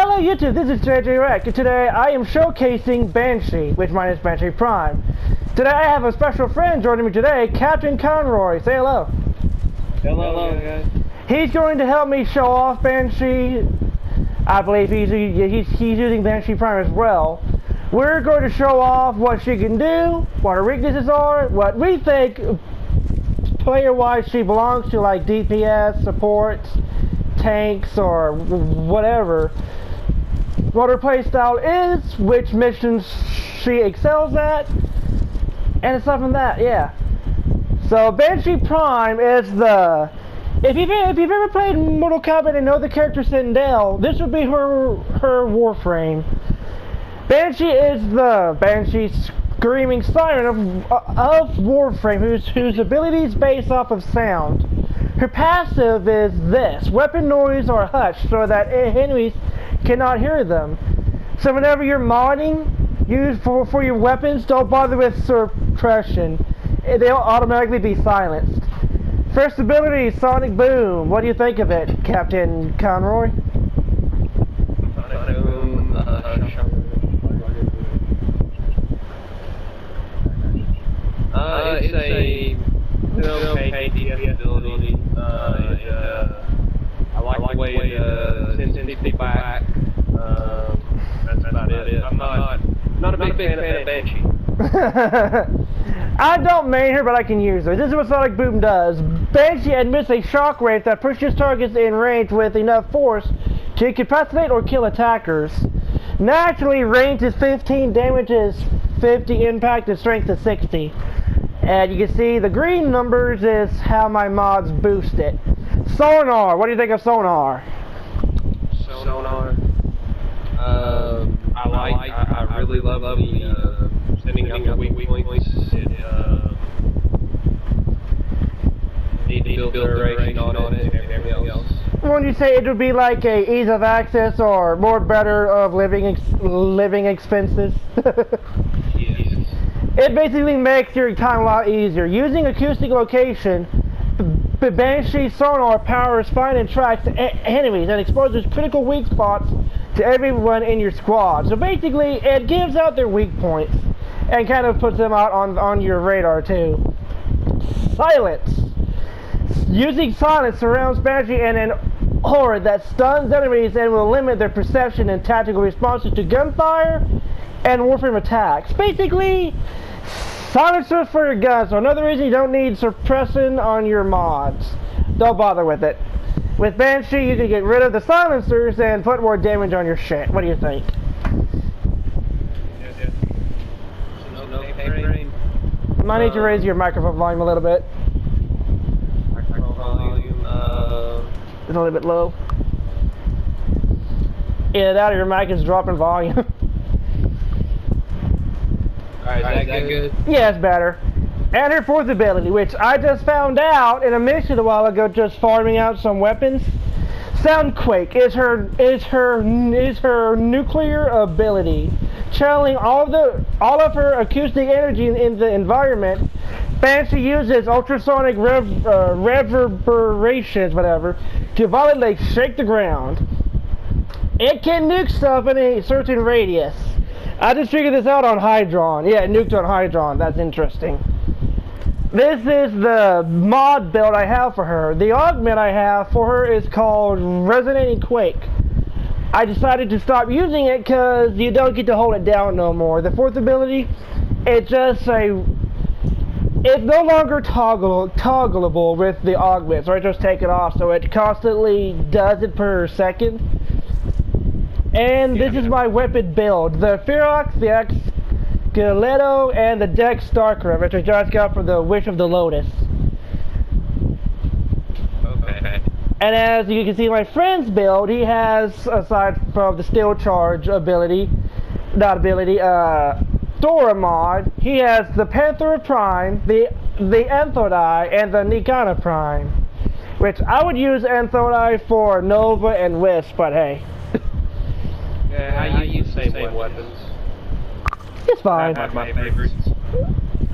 Hello YouTube, this is JJ Rec, and today I am showcasing Banshee, which mine is Banshee Prime. Today I have a special friend joining me today, Captain Conroy. Say hello. Hello guys. He's going to help me show off Banshee. I believe he's using Banshee Prime as well. We're going to show off what she can do, what her weaknesses are, what we think player-wise she belongs to, like DPS, supports, tanks, or whatever. What her playstyle is, which missions she excels at, and aside from that, yeah. So Banshee Prime is the... If you've ever played Mortal Kombat and know the character Sindel, this would be her Warframe. Banshee is the Banshee screaming siren of Warframe, whose abilities based off of sound. Her passive is this: weapon noise or hush, so that enemies cannot hear them. So whenever you're modding, use for your weapons, don't bother with suppression. They'll automatically be silenced. First ability, Sonic Boom. What do you think of it, Captain Conroy? Sonic Boom, it's a okay DPS ability. I like the way it sends people back. That's about it. I'm not a big fan of Banshee. I don't main her, but I can use her. This is what Sonic Boom does. Banshee emits a shockwave that pushes targets in range with enough force to incapacitate or kill attackers. Naturally, range is 15, damage is 50, impact and strength is 60. And you can see the green numbers is how my mods boost it. Sonar, what do you think of Sonar? Sonar. I really love the sending out the weak points. Need to build duration on it and everything else. When you say it would be like a ease of access or more better of living expenses? Yes. It basically makes your time a lot easier. Using acoustic location, the Banshee sonar powers find and tracks enemies and exposes critical weak spots to everyone in your squad. So basically, it gives out their weak points and kind of puts them out on your radar too. Silence. Using silence surrounds Banshee and an aura that stuns enemies and will limit their perception and tactical responses to gunfire and Warframe attacks. Basically, silencer for your guns. So another reason you don't need suppression on your mods. Don't bother with it. With Banshee, you can get rid of the silencers and put more damage on your shit. What do you think? You might need to raise your microphone volume a little bit. Microphone volume, It's a little bit low. Either that or your mic is dropping volume. Alright, is that good? Yeah, it's better. And her fourth ability, which I just found out in a mission a while ago, just farming out some weapons. Soundquake is her nuclear ability, channeling all of her acoustic energy in the environment. Banshee uses ultrasonic reverberations, whatever, to violently shake the ground. It can nuke stuff in a certain radius. I just figured this out on Hydron. Yeah, nuked on Hydron. That's interesting. This is the mod build I have for her. The augment I have for her is called Resonating Quake. I decided to stop using it because you don't get to hold it down no more. The fourth ability, it's no longer toggleable with the augment, so I just take it off, so it constantly does it per second. And this is my weapon build: the Ferox, the Esqueleto, and the Dex Starker, which I just got from the Wish of the Lotus. Okay. And as you can see, my friend's build, he has, aside from the Steel Charge ability, Thora mod, he has the Panther Prime, the Anthodai, and the Nikana Prime. Which I would use Anthodai for Nova and Wisp, but hey. Yeah, I use the same weapons. It's fine. I have my favorites.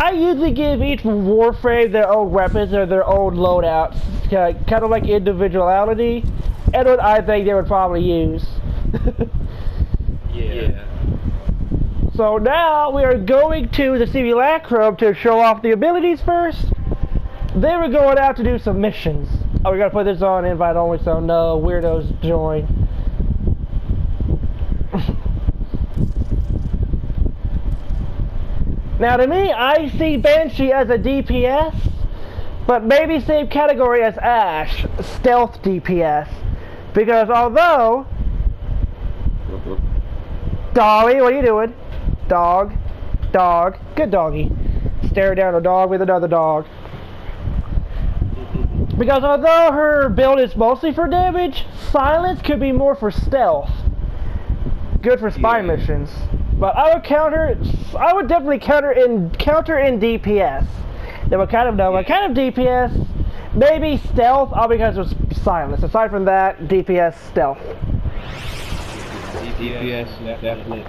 I usually give each Warframe their old weapons or their old loadouts, kind of like individuality, and what I think they would probably use. Yeah. So now we are going to the simulacrum to show off the abilities first. Then we're going out to do some missions. Oh, we gotta put this on invite only so no weirdos join. Now to me, I see Banshee as a DPS, but maybe same category as Ash, stealth DPS. Because although... Dolly, what are you doing? Dog. Dog. Good doggy. Stare down a dog with another dog. Because although her build is mostly for damage, silence could be more for stealth. Good for spy missions. But I would definitely counter in DPS. Then what kind of DPS? Maybe stealth, all because of silence. Aside from that, DPS stealth. DPS, definitely.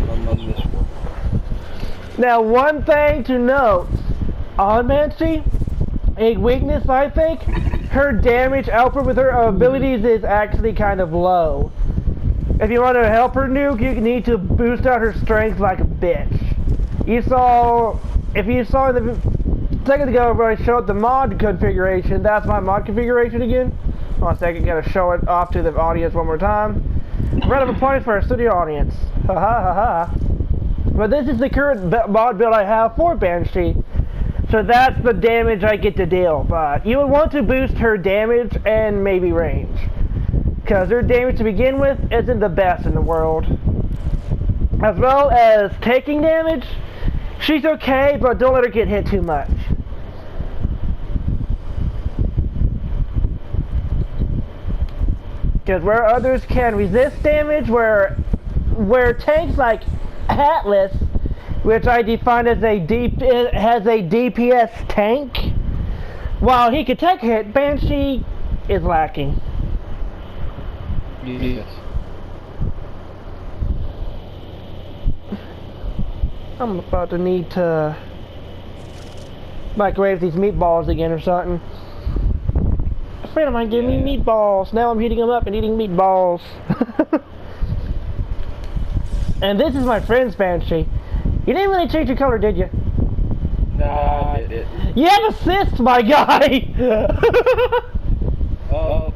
On this one. Now, one thing to note on Banshee, a weakness I think, her damage output with her abilities is actually kind of low. If you want to help her nuke, you need to boost out her strength like a bitch. If you saw in the second ago where I showed the mod configuration, that's my mod configuration again. Hold on a second, gotta show it off to the audience one more time. Round of applause for our studio audience. Ha ha ha ha. But this is the current mod build I have for Banshee. So that's the damage I get to deal. But you would want to boost her damage and maybe range. Because her damage to begin with isn't the best in the world. As well as taking damage, she's okay, but don't let her get hit too much. Because where others can resist damage, where tanks like Atlas, which I define as has a DPS tank, while he can take a hit, Banshee is lacking. Yes. I'm about to need to microwave these meatballs again or something. A friend of mine gave me meatballs. Now I'm heating them up and eating meatballs. And this is my friend's Banshee. You didn't really change your color, did you? No, I did it. You have assist, my guy! Oh.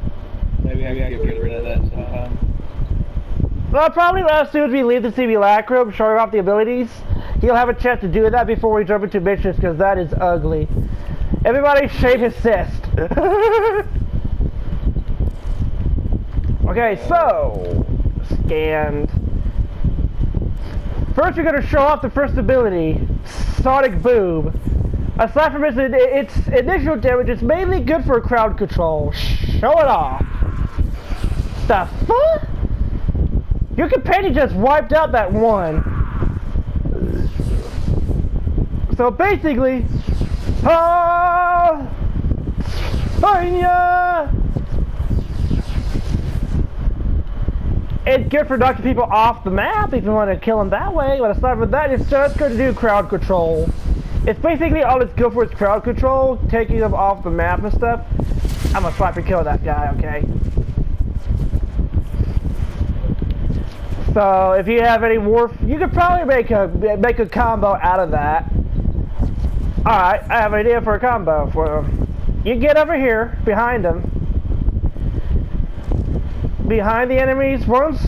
Maybe I can get rid of that sometime. Well, probably as soon as we leave the simulacrum, showing off the abilities, he'll have a chance to do that before we jump into missions, because that is ugly. Everybody shave assist. Okay, so scanned. First, we're going to show off the first ability, Sonic Boom. Aside from its initial damage, it's mainly good for crowd control. Show it off. The fuck? Your companion just wiped out that one. So basically, it's good for knocking people off the map if you want to kill them that way, but aside from that, it's just good to do crowd control. It's basically all it's good for is crowd control, taking them off the map and stuff. I'm gonna swipe and kill that guy, okay? So if you have any you could probably make a combo out of that. Alright, I have an idea for a combo for them. You get over here, behind them. Behind the enemies, once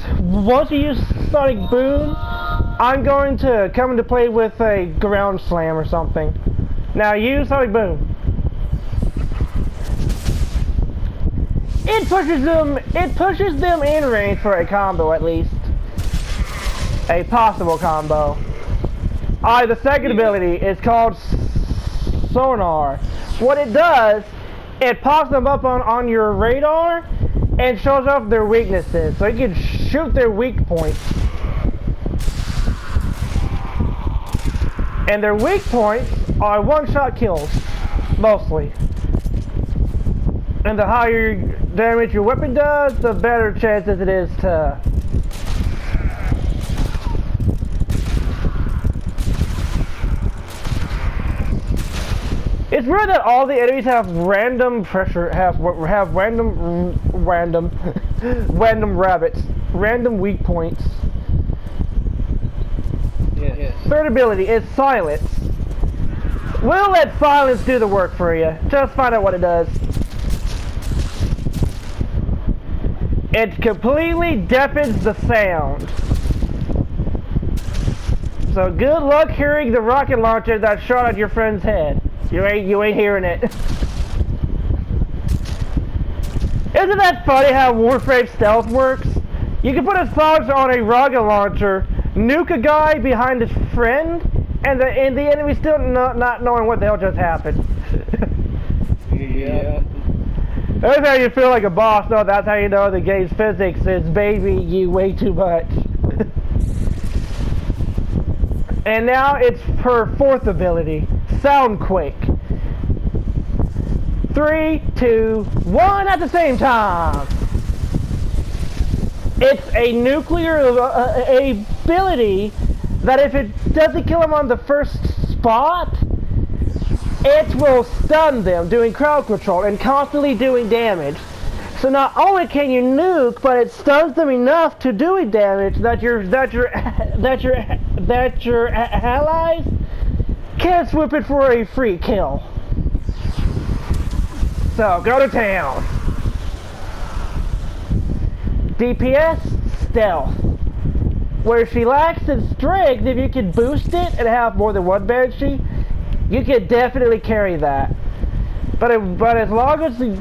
you use Sonic Boom, I'm going to come into play with a ground slam or something. Now use Sonic Boom. It pushes them in range for a combo at least. A possible combo. Alright, the second ability is called Sonar. What it does, it pops them up on your radar and shows off their weaknesses, so you can shoot their weak points. And their weak points are one-shot kills, mostly. And the higher damage your weapon does, the better chances it is to... It's weird that all the enemies have random pressure, have random rabbits, random weak points. Yes. Third ability is silence. We'll let silence do the work for you. Just find out what it does. It completely deafens the sound. So good luck hearing the rocket launcher that shot at your friend's head. You ain't hearing it. Isn't that funny how Warframe stealth works? You can put a silencer on a rocket launcher, nuke a guy behind his friend, and the enemy still not knowing what the hell just happened. Yeah. That's how you feel like a boss. No, that's how you know the game's physics is baby you way too much. And now it's her fourth ability, Soundquake. 3, 2, 1 at the same time. It's a nuclear ability that if it doesn't kill them on the first spot, it will stun them, doing crowd control and constantly doing damage. So not only can you nuke, but it stuns them enough to doing damage that your allies can't swoop it for a free kill. So go to town. DPS, stealth. Where she lacks in strength, if you can boost it and have more than one Banshee, you can definitely carry that. But as long as an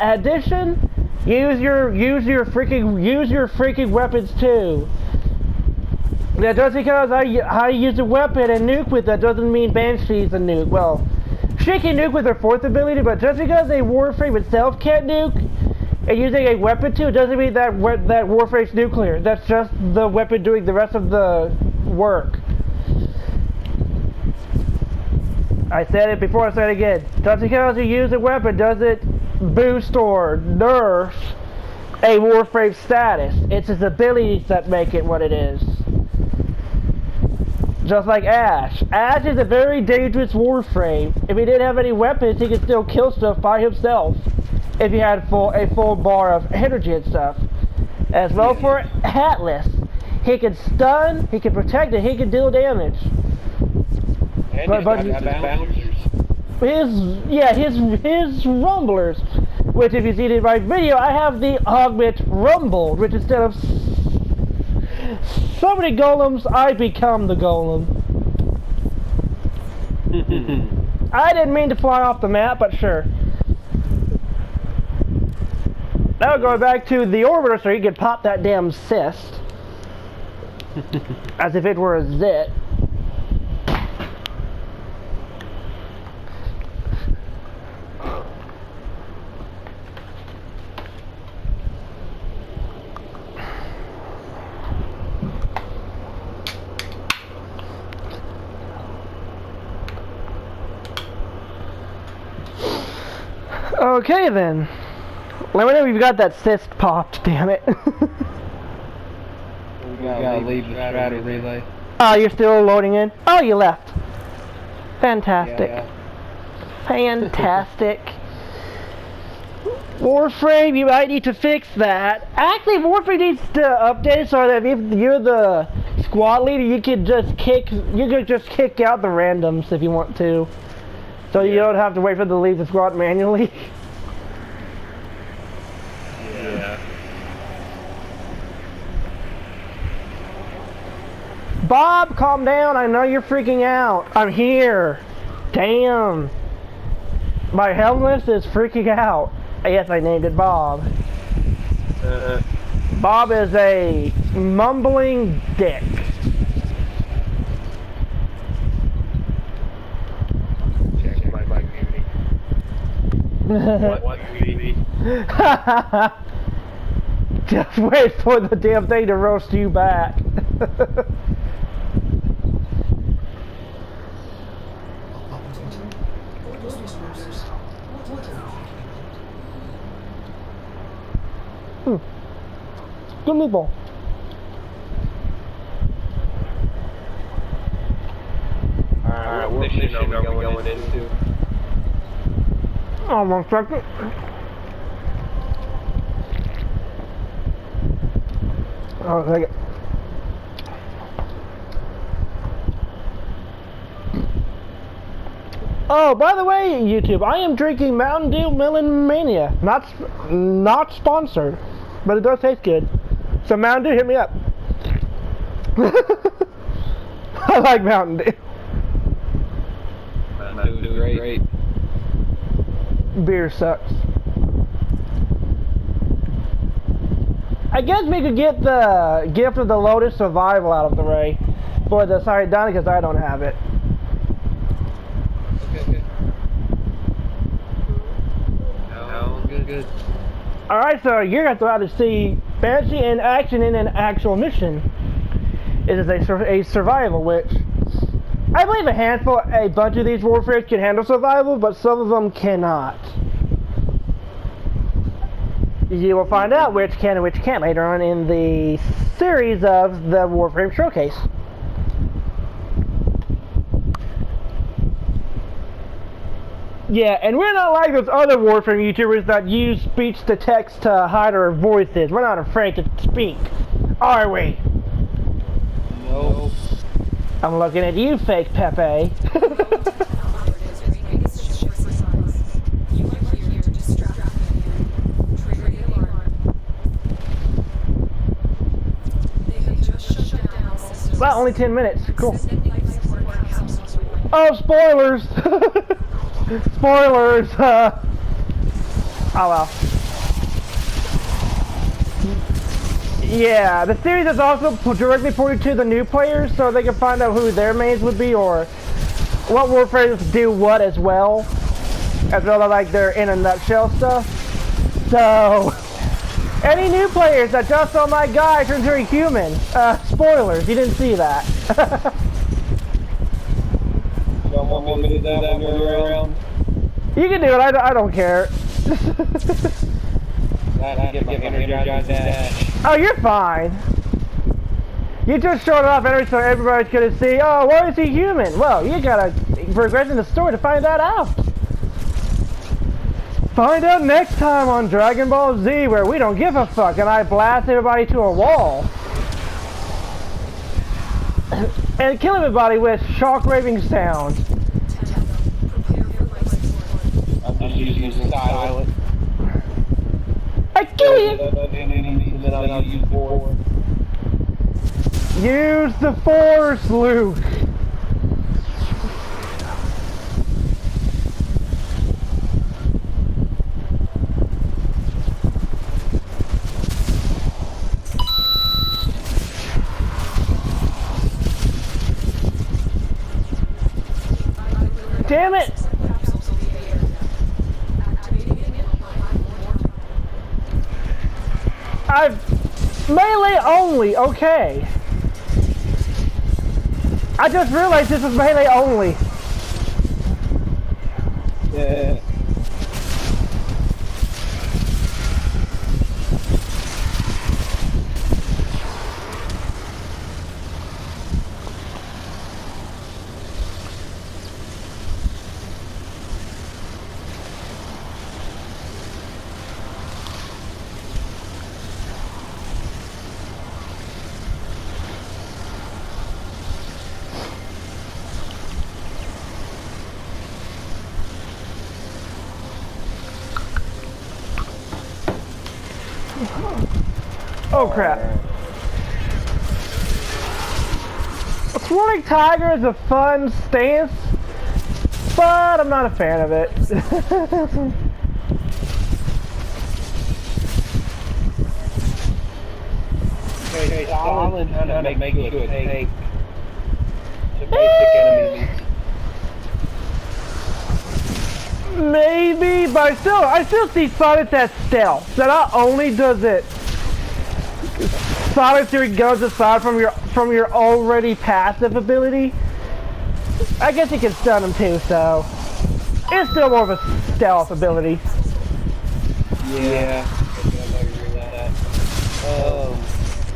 addition, use your freaking weapons too. That just because I use a weapon and nuke with that doesn't mean Banshee's a nuke. Well, she can nuke with her fourth ability, but just because a Warframe itself can't nuke, and using a weapon too, doesn't mean that Warframe's nuclear. That's just the weapon doing the rest of the work. I said it before, I said it again. Just because you use a weapon doesn't boost or nerf a Warframe status. It's its abilities that make it what it is. Just like Ash. Ash is a very dangerous Warframe. If he didn't have any weapons, he could still kill stuff by himself. If he had a full bar of energy and stuff. As well for Atlas. He can stun, he can protect, and he can deal damage. But his rumblers, which if you see in my video, I have the augment rumble, which instead of so many golems, I become the golem. I didn't mean to fly off the map, but sure. Now going back to the orbiter so you can pop that damn cyst. As if it were a zit. Okay then. Let me know if you've got that cyst popped, damn it. We gotta leave the strata relay. Oh, you're still loading in? Oh, you left. Fantastic. Yeah. Fantastic. Warframe, you might need to fix that. Actually, Warframe needs to update so that if you're the squad leader, you could just kick out the randoms if you want to. So you don't have to wait for them to leave the squad manually. Yeah. Bob, calm down. I know you're freaking out. I'm here. Damn. My helmet is freaking out. Yes, I named it Bob. Bob is a mumbling dick. Check my beauty. What beauty? Just wait for the damn thing to roast you back. Good meatball. Alright, we're fishing over into. Oh, 1 second. Oh, take it. Oh, by the way, YouTube, I am drinking Mountain Dew Melon Mania. Not sponsored, but it does taste good. So Mountain Dew, hit me up. I like Mountain Dew. Mountain Dew, great. Beer sucks. I guess we could get the gift of the Lotus Survival out of the way for the Saridani because I don't have it. Okay. No, good. Alright, so you're going to have to see Banshee in action in an actual mission. It is a survival, which I believe a bunch of these Warframes can handle survival, but some of them cannot. You will find out which can and which can't later on in the series of the Warframe Showcase. Yeah, and we're not like those other Warframe YouTubers that use speech-to-text to hide our voices. We're not afraid to speak, are we? No. I'm looking at you, fake Pepe. Well, only 10 minutes. Cool. Oh, spoilers! Spoilers! Oh well. Yeah, the series is also directly pointed to the new players, so they can find out who their mains would be, or what Warframes do what as well as like their in a nutshell stuff. So, any new players that just saw my guy turn into a human, spoilers, you didn't see that. You don't want me to do that when you're around? You can do it, I don't care. I get my energized dash. Oh, you're fine. You just showed up so everybody's gonna see, oh, why is he human? Well, you gotta progress in the story to find that out. Find out next time on Dragon Ball Z, where we don't give a fuck and I blast everybody to a wall. And kill everybody with shock-raving sound. I'm just using silent. I kill you! And then I'll use Force. Use the Force, Luke! Damn it! Melee only, okay. I just realized this is melee only. Yeah. Oh crap. Swirling Tiger is a fun stance, but I'm not a fan of it. Okay, Stalin kind of makes you a tank to basic enemies. Maybe, but I still see Silence as stealth. So not only does it silence your guns aside from your already passive ability, I guess you can stun them too, so it's still more of a stealth ability. Yeah.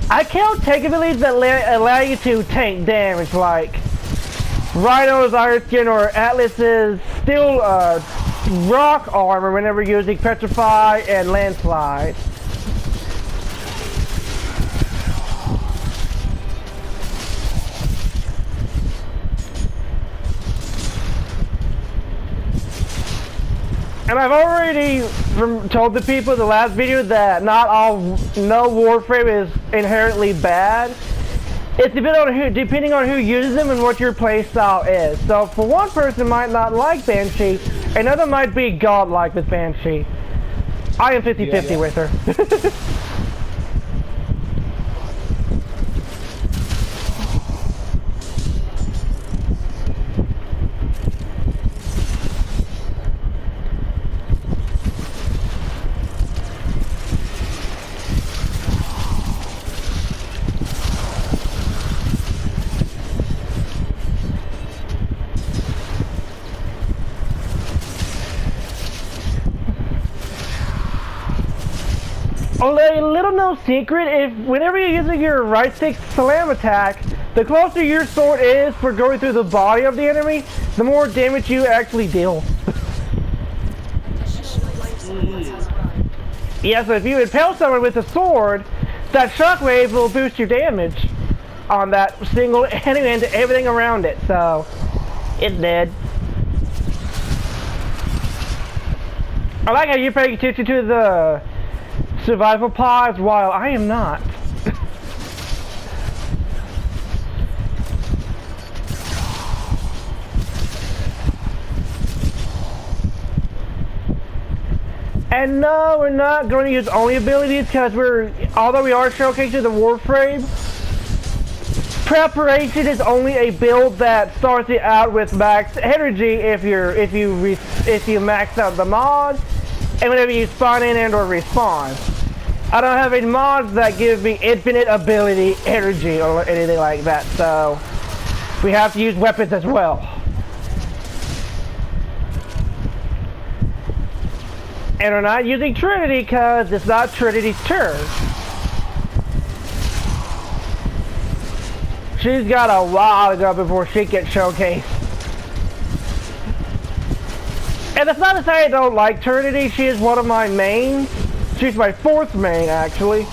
I can't take abilities that allow you to tank damage, like Rhino's iron skin or Atlas's steel rock armor whenever using Petrify and Landslide. And I've already told the people in the last video that no Warframe is inherently bad. It's depending on who uses them and what your playstyle is. So for one person might not like Banshee, another might be godlike with Banshee. I am 50-50 with her. A little known secret, whenever you're using your right stick slam attack, the closer your sword is for going through the body of the enemy, the more damage you actually deal. Yeah, so if you impale someone with a sword, that shockwave will boost your damage on that single enemy and everything around it, so it's dead. I like how you're paying attention to the survival pods while I am not. And no, we're not going to use only abilities because although we are showcasing the Warframe, preparation is only a build that starts it out with max energy if you max out the mod and whenever you spawn in and or respawn. I don't have any mods that give me infinite ability energy or anything like that, so we have to use weapons as well. And we're not using Trinity because it's not Trinity's turn. She's got a while to go before she gets showcased. And that's not to say I don't like Trinity, she is one of my mains. She's my fourth main, actually.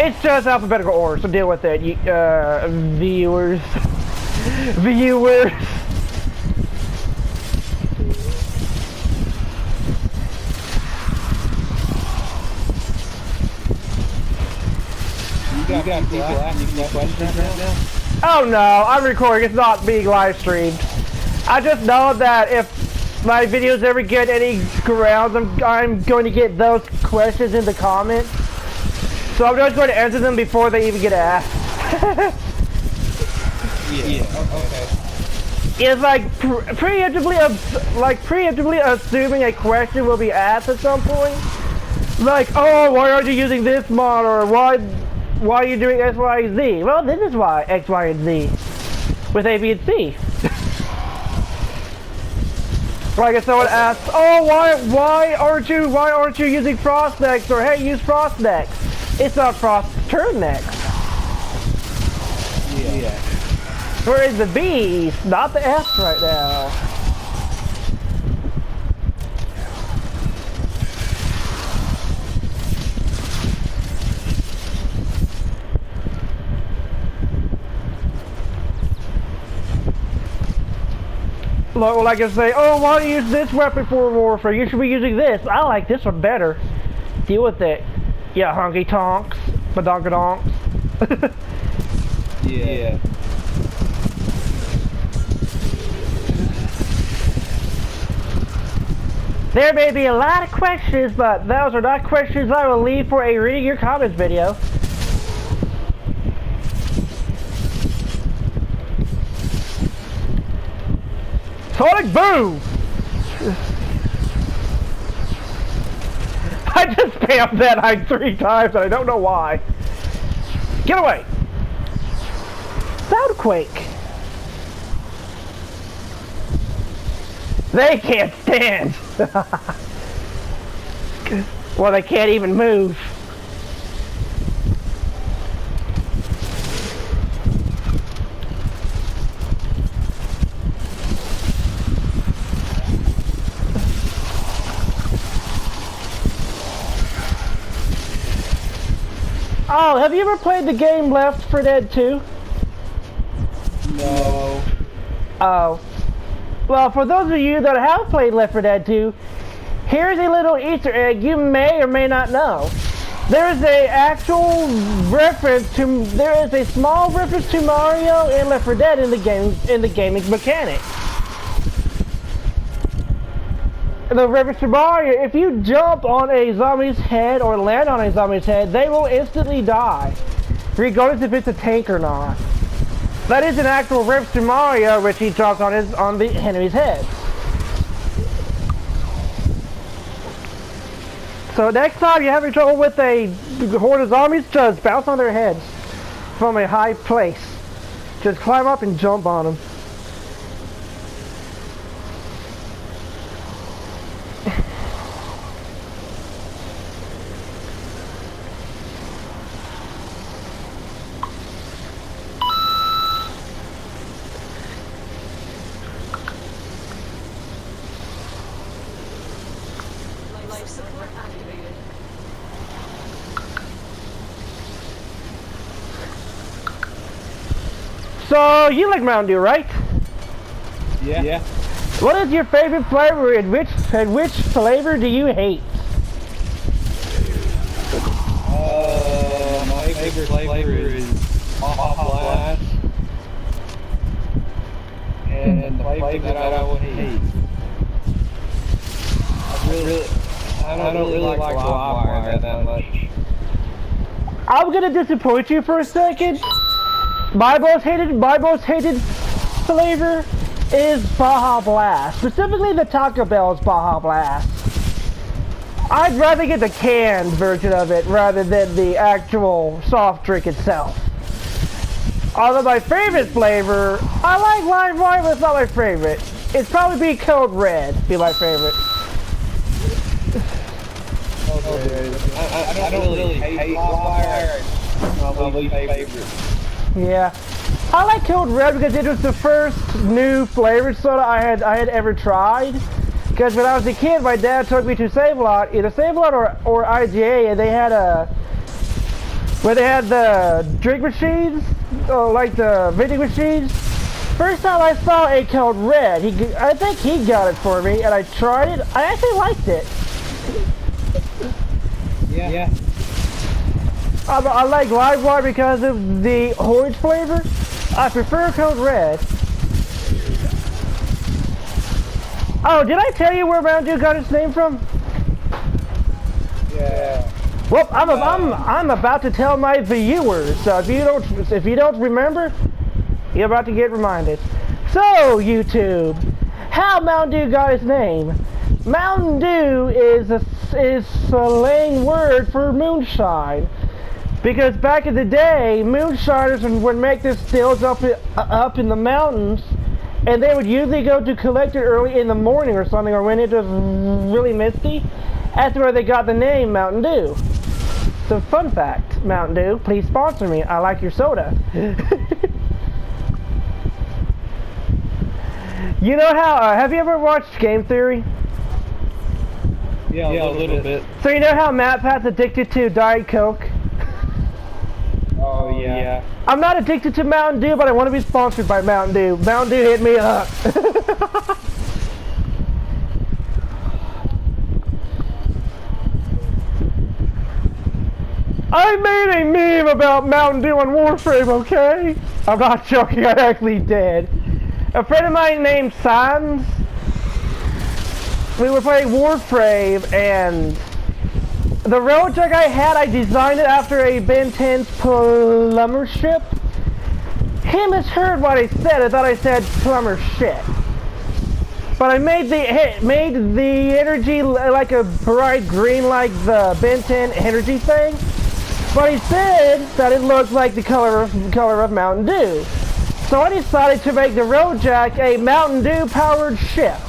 It's just alphabetical order, so deal with it, viewers. Viewers. You got people asking you questions right now? Oh no, I'm recording, it's not being live streamed. I just know that if my videos ever get any grounds, I'm going to get those questions in the comments. So I'm just going to answer them before they even get asked. Yeah, okay. It's like preemptively assuming a question will be asked at some point. Like, oh, why aren't you using this mod, or why are you doing X, Y, and Z? Well, this is why X, Y, and Z with A, B, and C. Like if someone asks, oh, why aren't you using Frost next, or hey, use Frost next. It's not Frost's turn next. Yeah. We're in the B's, not the F's right now. Like I say, oh, why do you use this weapon for Warframe? You should be using this. I like this one better. Deal with it. Yeah, honky tonks, badonkadonks. Yeah. There may be a lot of questions, but those are not questions I will leave for a reading your comments video. Sonic boom! I just spammed that like 3 times and I don't know why. Get away! Soundquake! They can't stand! Well, they can't even move. Oh, have you ever played the game Left 4 Dead 2? No. Oh. Well, for those of you that have played Left 4 Dead 2, here's a little Easter egg you may or may not know. There is a small reference to Mario and Left 4 Dead in the gaming mechanics. The reference to Mario, if you jump on a zombie's head or land on a zombie's head, they will instantly die, regardless if it's a tank or not. That is an actual reference to Mario, which he drops on the enemy's head. So next time you're having trouble with a horde of zombies, just bounce on their heads from a high place. Just climb up and jump on them. Life support activated. So you like Mountain Dew, right? Yeah. What is your favorite flavor and which flavor do you hate? My favorite flavor is Baja Blast. And the flavor that I would hate. I don't really like live wire that much. I'm gonna disappoint you for a second. My most hated flavor is Baja Blast. Specifically the Taco Bell's Baja Blast. I'd rather get the canned version of it rather than the actual soft drink itself. Although my favorite flavor, I like lime wine, but it's not my favorite. It's probably Code Red, be my favorite. I don't really hate live wire. It's my least favorite. Yeah, I like Code Red because it was the first new flavored soda I had ever tried. Because when I was a kid, my dad took me to Save-A-Lot, either Save-A-Lot or IGA, and they had the drink machines, like the vending machines. First time I saw a Code Red, I think he got it for me, and I tried it. I actually liked it. Yeah. I like Live Wire because of the orange flavor. I prefer Code Red. Oh, did I tell you where Mountain Dew got its name from? Yeah. Well, I'm about to tell my viewers. So if you don't remember, you're about to get reminded. So YouTube, how Mountain Dew got its name? Mountain Dew is a slang word for moonshine. Because back in the day, moonshiners would make their stills up in the mountains, and they would usually go to collect it early in the morning or something, or when it was really misty. That's where they got the name Mountain Dew. So fun fact, Mountain Dew, please sponsor me. I like your soda. You know how, have you ever watched Game Theory? Yeah, a little bit. So you know how MatPat's addicted to Diet Coke? Oh, yeah. I'm not addicted to Mountain Dew, but I want to be sponsored by Mountain Dew. Mountain Dew hit me up. I made a meme about Mountain Dew on Warframe, okay? I'm not joking, I actually did. A friend of mine named Sans, we were playing Warframe, and the road jug I had, I designed it after a Ben 10's plumber ship. He misheard what I said. I thought I said plumber shit. But I made the energy like a bright green, like the Ben 10 energy thing. But he said that it looked like the color of Mountain Dew. So I decided to make the road jack a Mountain Dew powered ship.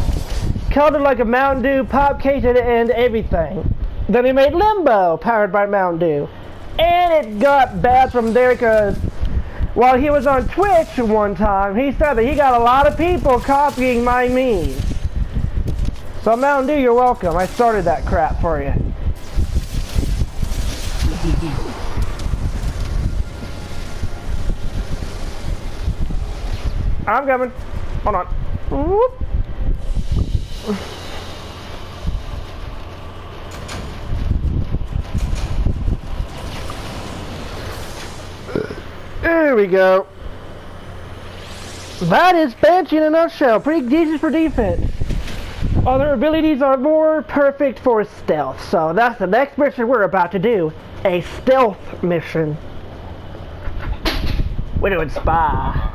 Colored like a Mountain Dew pop case and everything. Then he made Limbo, powered by Mountain Dew. And it got bad from there because while he was on Twitch one time, he said that he got a lot of people copying my memes. So Mountain Dew, you're welcome. I started that crap for you. I'm coming. Hold on. Whoop. There we go. That is Banshee in a nutshell. Pretty decent for defense. Other abilities are more perfect for stealth. So that's the next mission we're about to do. A stealth mission. We're doing spy.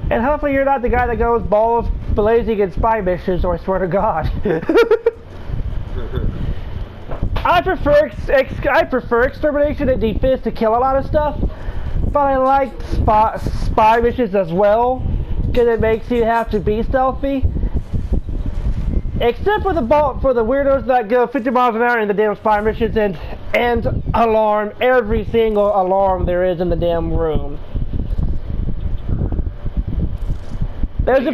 And hopefully you're not the guy that goes balls blazing in spy missions, or I swear to God. I prefer extermination and defense to kill a lot of stuff, but I like spy missions as well, because it makes you have to be stealthy. Except for the weirdos that go 50 miles an hour in the damn spy missions and alarm every single alarm there is in the damn room. There was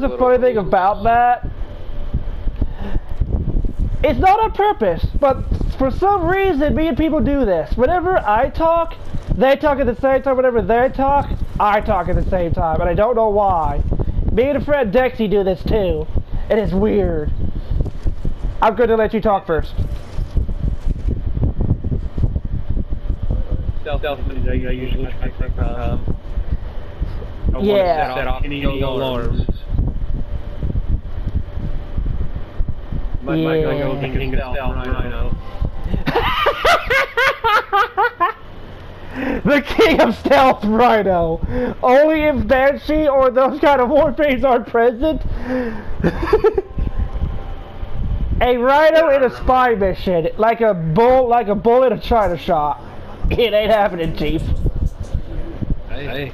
a funny thing about that. It's not on purpose, but for some reason me and people do this. Whenever I talk, they talk at the same time. Whenever they talk, I talk at the same time, and I don't know why. Me and a friend Dexy do this too. It is weird. I'm going to let you talk first. I usually yeah. set off any alarms. Might go king of stealth rhino. The king of stealth rhino. Only if Banshee or those kind of Warframes aren't present. A rhino in a spy mission, like a bull in a China shop. It ain't happening, Chief. Hey,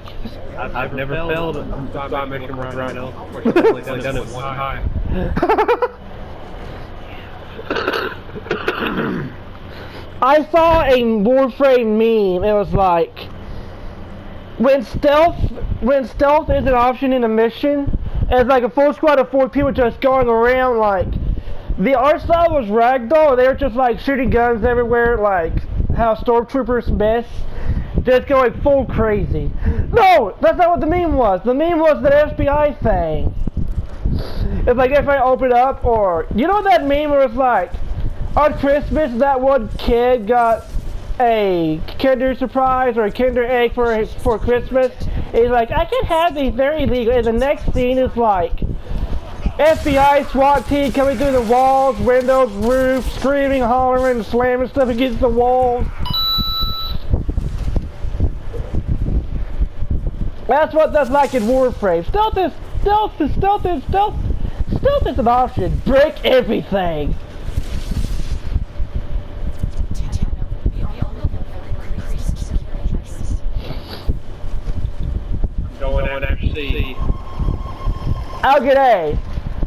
I've never failed a spy mission with rhino. Of course, I've only done it one time. I saw a Warframe meme. It was like, when stealth is an option in a mission, it's like a full squad of 4 people just going around like, the art style was ragdoll. They were just like shooting guns everywhere, like how stormtroopers mess, just going full crazy. No, that's not what the meme was. The meme was the FBI thing. It's like if I open up, or you know that meme where it's like, on Christmas that one kid got a Kinder Surprise or a Kinder Egg for Christmas. He's like, I can have these, they're illegal. And the next scene is like, FBI SWAT team coming through the walls, windows, roofs, screaming, hollering, slamming stuff against the walls. That's what that's like in Warframe. Stealth is an option. Break everything. Going after C. I'll get A.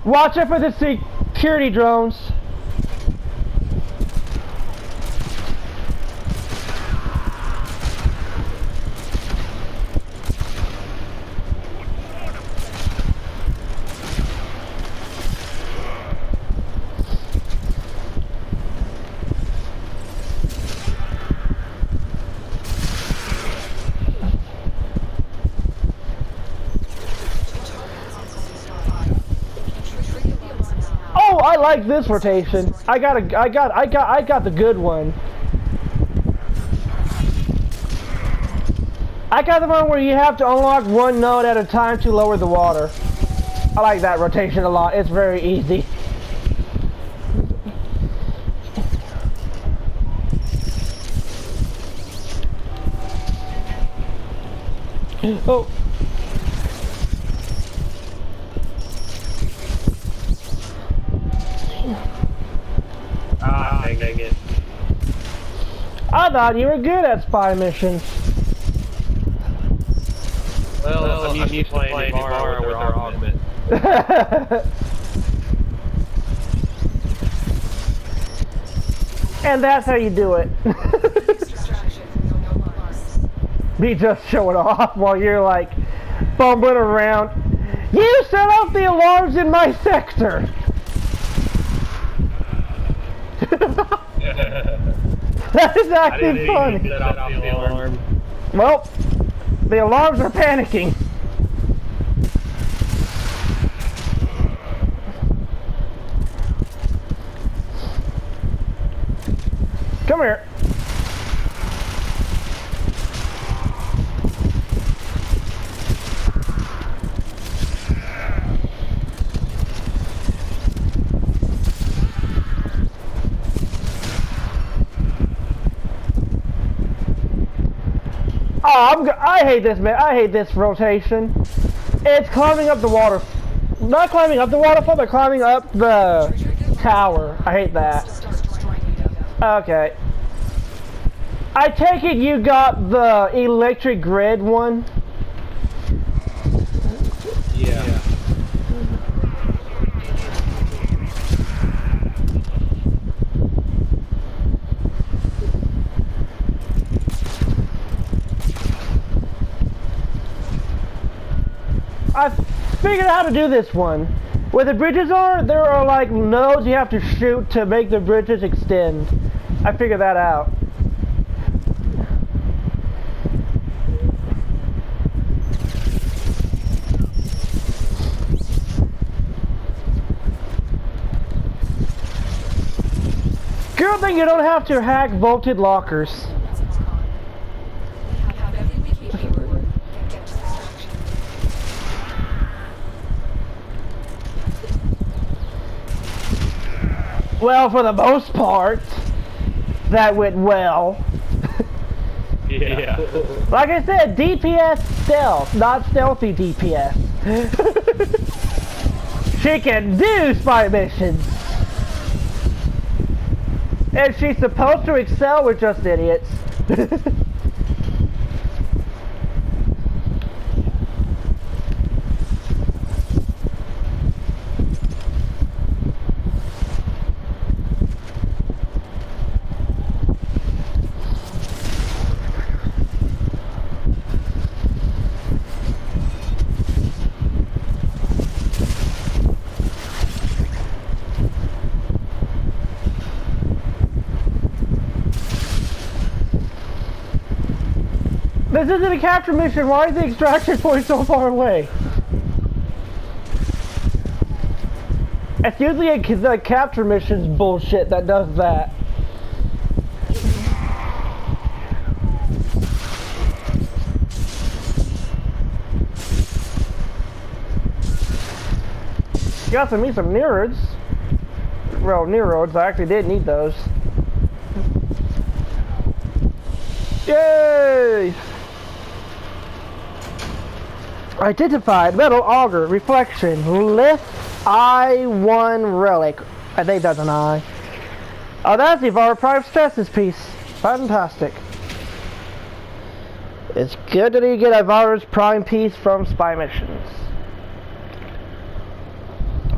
Watch out for the security drones. Oh, I like this rotation. I got the good one. I got the one where you have to unlock one node at a time to lower the water. I like that rotation a lot. It's very easy. Oh. Dang it. I thought you were good at spy missions. Well, I'm used to playing Ibarra with our augment. And that's how you do it. Me just showing off while you're like bumbling around. You set off the alarms in my sector. That is I didn't actually even funny. set off the alarm. Well, the alarms are panicking. Come here. Oh, I hate this, man. I hate this rotation. It's climbing up the water. Not climbing up the waterfall, but climbing up the tower. I hate that. Okay. I take it you got the electric grid one? Yeah. I figured out how to do this one. Where the bridges are, there are like nodes you have to shoot to make the bridges extend. I figured that out. Good thing you don't have to hack vaulted lockers. Well, for the most part, that went well. Yeah. Like I said, DPS stealth, not stealthy DPS. She can do spy missions. And she's supposed to excel, we're just idiots. This isn't a capture mission. Why is the extraction point so far away? It's usually the capture mission's bullshit that does that. Got to meet some Neroids. Well, Neroids, I actually did need those. Yay! Identified metal auger reflection lith I1 relic. I think that's an I. Oh, that's the Warframe Stasis piece. Fantastic. It's good that you get a Varus Prime piece from spy missions,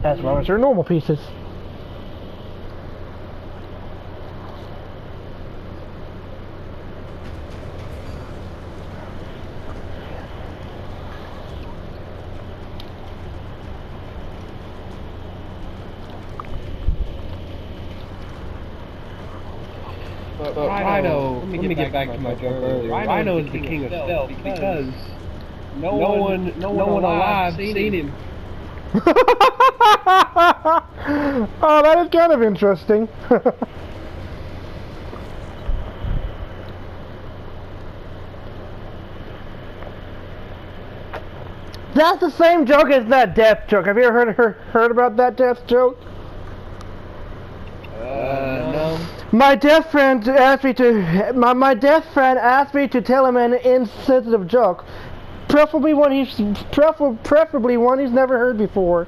as well as your normal pieces. But Rhino, let me get back to my joke earlier. Rhino is the king of stealth because no one alive seen him. Oh, that is kind of interesting. That's the same joke as that death joke. Have you ever heard about that death joke? No. My deaf friend asked me to. My deaf friend asked me to tell him an insensitive joke, preferably one he's never heard before.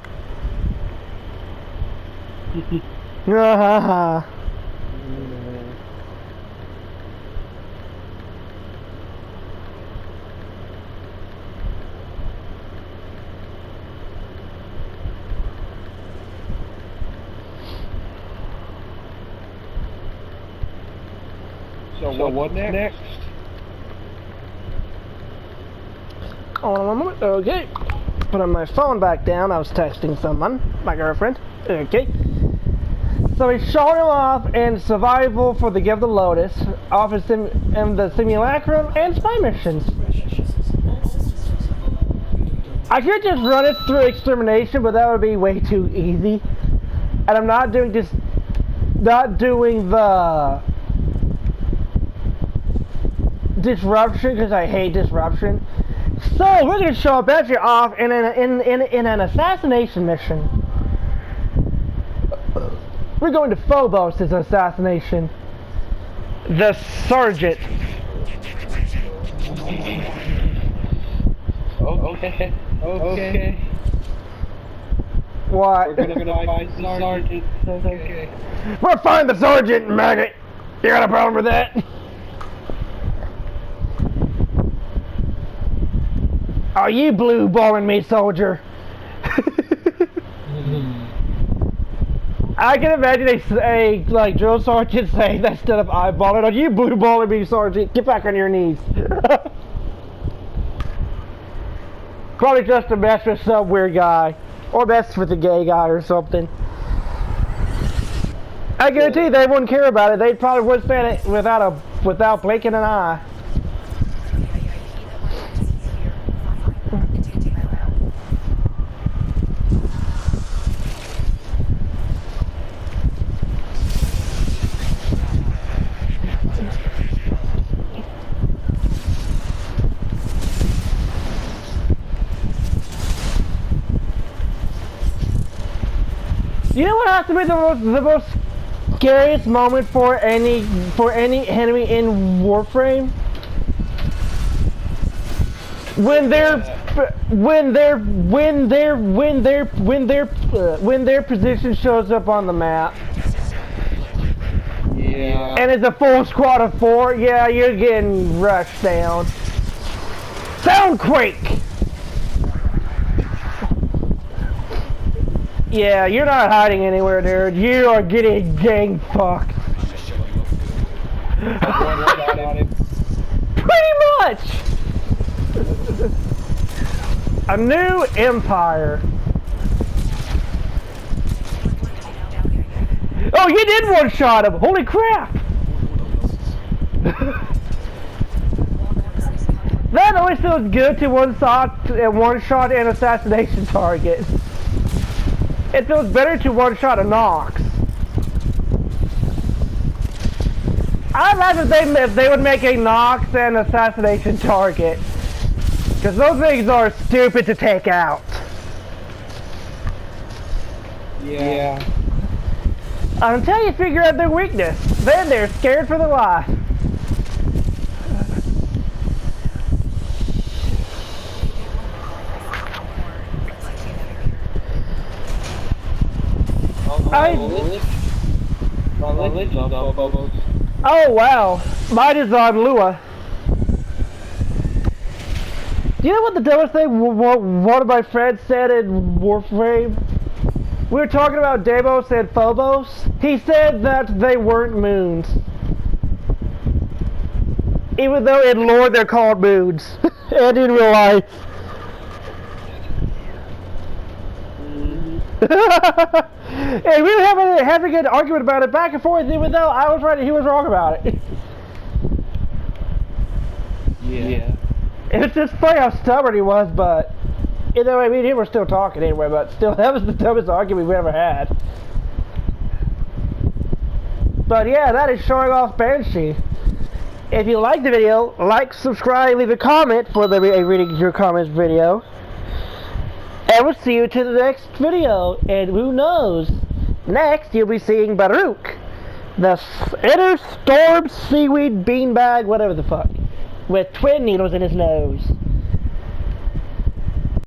So what next? Hold on a moment. Okay. Putting my phone back down. I was texting someone, my girlfriend. Okay. So he's showing him off in survival for the Gift of Lotus, office in the simulacrum, and spy missions. I could just run it through extermination, but that would be way too easy. And I'm not doing the disruption because I hate disruption. So we're gonna show Banshee off in an assassination mission. We're going to Phobos' assassination. The Sergeant. Okay. What? We're gonna find Sergeant. Okay. We'll find the Sergeant, maggot. You got a problem with that? Are you blue balling me, soldier? I can imagine a like drill sergeant saying that instead of eyeballing. Are you blue balling me, sergeant? Get back on your knees. Probably just to mess with some weird guy, or mess with a gay guy or something. I guarantee they wouldn't care about it. They probably would spend it without blinking an eye. You know what has to be the most scariest moment for any enemy in Warframe? When their position shows up on the map. Yeah. And it's a full squad of 4. Yeah, you're getting rushed down. Soundquake. Yeah, you're not hiding anywhere, dude. You are getting gang fucked. Pretty much! A new empire. Oh, you did one-shot him! Holy crap! That always feels good to one-shot an assassination target. It feels better to one-shot a Nox. I'd rather if they would make a Nox an assassination target. Because those things are stupid to take out. Yeah. Until you figure out their weakness. Then they're scared for their life. Oh wow, mine is on Lua. Do you know what the dumbest thing one of my friends said in Warframe? We were talking about Deimos and Phobos. He said that they weren't moons. Even though in lore they're called moons. And in real life. And we were having an argument about it back and forth, even though I was right and he was wrong about it. Yeah. It's just funny how stubborn he was, but you know, I mean, he was still talking anyway, but still, that was the dumbest argument we ever had. But yeah, that is showing off Banshee. If you like the video, like, subscribe, leave a comment for the reading your comments video. And we'll see you to the next video. And who knows, next you'll be seeing Baruch, the inner storm seaweed beanbag, whatever the fuck, with twin needles in his nose.